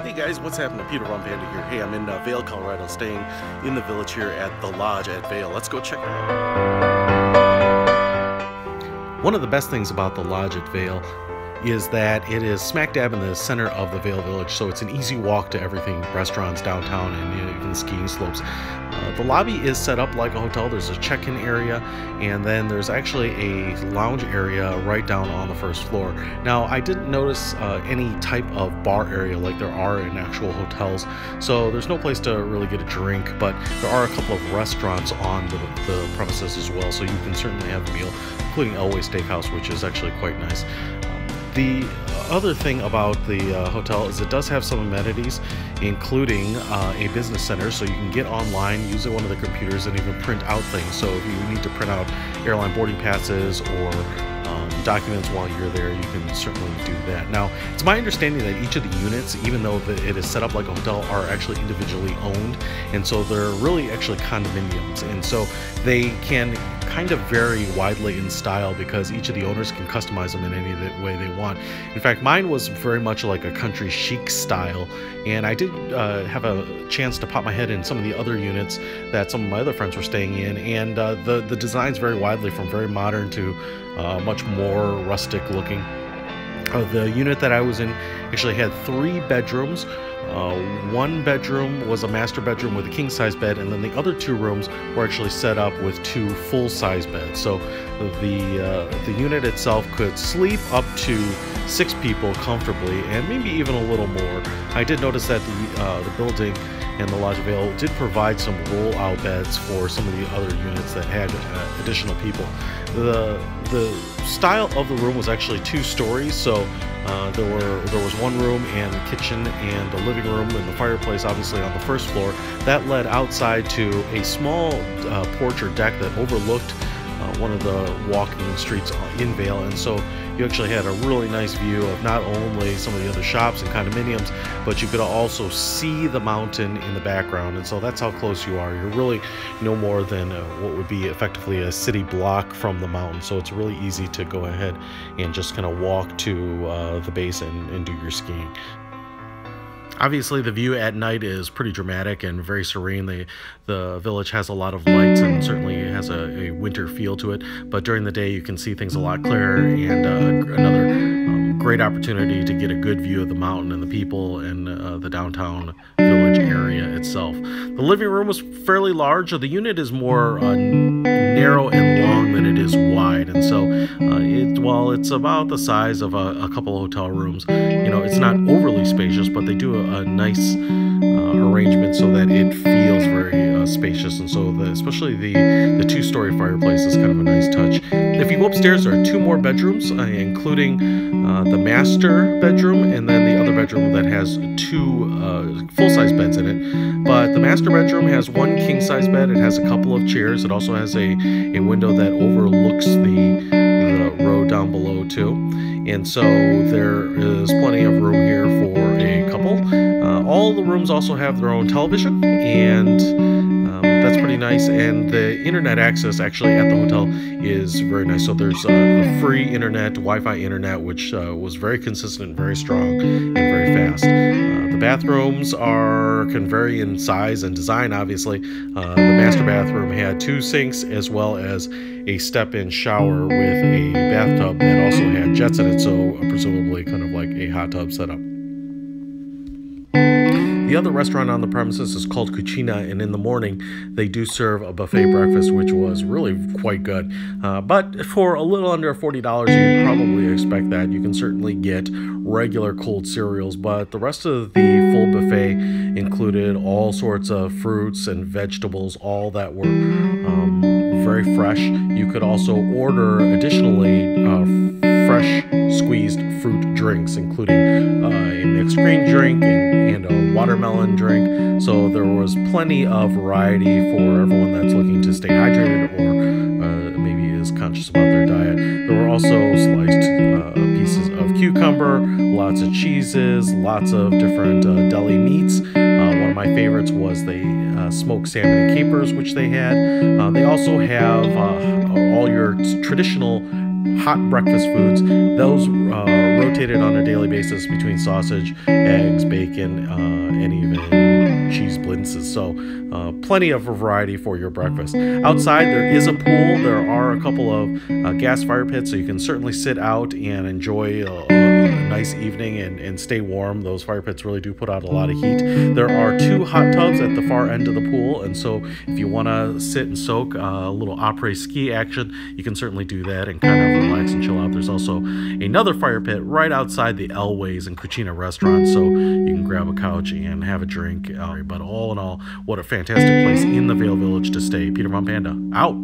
Hey guys, what's happening? Peter from Panda here. Hey, I'm in Vail, Colorado, staying in the village here at the lodge at Vail. Let's go check it out. One of the best things about the lodge at Vail is that it is smack dab in the center of the Vail Village, so it's an easy walk to everything, restaurants downtown, and even skiing slopes. The lobby is set up like a hotel. There's a check-in area, and then there's actually a lounge area right down on the first floor. Now, I didn't notice any type of bar area like there are in actual hotels, so there's no place to really get a drink, but there are a couple of restaurants on the premises as well, so you can certainly have a meal, including Elway Steakhouse, which is actually quite nice. The other thing about the hotel is it does have some amenities, including a business center, so you can get online, use one of the computers, and even print out things. So if you need to print out airline boarding passes or documents while you're there, you can certainly do that. Now, it's my understanding that each of the units, even though it is set up like a hotel, are actually individually owned, and so they're really actually condominiums, and so they can kind of vary widely in style because each of the owners can customize them in any way they want. In fact, mine was very much like a country chic style, and I did have a chance to pop my head in some of the other units that some of my other friends were staying in, and the designs vary widely from very modern to much more rustic looking. The unit that I was in actually had 3 bedrooms. One bedroom was a master bedroom with a king-size bed, and then the other 2 rooms were actually set up with 2 full-size beds. So the unit itself could sleep up to 6 people comfortably, and maybe even a little more. I did notice that the building and the Lodge of Vail did provide some roll-out beds for some of the other units that had additional people. The style of the room was actually 2 stories, so there was one room and a kitchen and a living room and the fireplace obviously on the first floor. That led outside to a small porch or deck that overlooked one of the walking streets in Vail, and so you actually had a really nice view of not only some of the other shops and condominiums, but you could also see the mountain in the background, and so that's how close you are. You're really no more than what would be effectively a city block from the mountain, so it's really easy to go ahead and just kind of walk to the base and do your skiing. Obviously, the view at night is pretty dramatic and very serene. The village has a lot of lights and certainly has a winter feel to it, but during the day you can see things a lot clearer, and another great opportunity to get a good view of the mountain and the people and the downtown village area itself. The living room was fairly large. The unit is more narrow and long than it is wide, and so while it's about the size of a couple of hotel rooms, you know, it's not overly spacious, but they do a nice arrangement so that it feels very spacious, and so especially the 2-story fireplace is kind of a nice touch. If you go upstairs, there are 2 more bedrooms, including the master bedroom and then the other bedroom that has 2 full-size beds in it. But the master bedroom has 1 king-size bed. It has a couple of chairs. It also has a window that overlooks the road down below too, and so there is plenty of room here for a couple. All the rooms also have their own television, and that's pretty nice, and the internet access actually at the hotel is very nice. So there's a free internet, Wi-Fi internet, which was very consistent, very strong, and very fast. The bathrooms can vary in size and design, obviously. The master bathroom had 2 sinks as well as a step-in shower with a bathtub that also had jets in it, so presumably kind of like a hot tub setup. The other restaurant on the premises is called Cucina, and in the morning they do serve a buffet breakfast, which was really quite good. But for a little under $40, you'd probably expect that. You can certainly get regular cold cereals, but the rest of the full buffet included all sorts of fruits and vegetables, all that were very fresh. You could also order additionally fresh squeezed fruit drinks, including a mixed green drink and a watermelon drink. So there was plenty of variety for everyone that's looking to stay hydrated or maybe is conscious about their diet. There were also sliced pieces of cucumber, lots of cheeses, lots of different deli meats. One of my favorites was the smoked salmon and capers, which they had. They also have all your traditional hot breakfast foods. Those rotated on a daily basis between sausage, eggs, bacon, and even cheese blintzes. So plenty of variety for your breakfast. Outside, there is a pool. There are a couple of gas fire pits, so you can certainly sit out and enjoy a nice evening and stay warm. Those fire pits really do put out a lot of heat. There are 2 hot tubs at the far end of the pool, and so if you want to sit and soak a little après-ski action, you can certainly do that and kind of relax and chill out. There's also another fire pit right outside the Elways and Cucina restaurant, so you can grab a couch and have a drink. But all in all, what a fantastic place in the Vail Village to stay. Peter von Panda, out.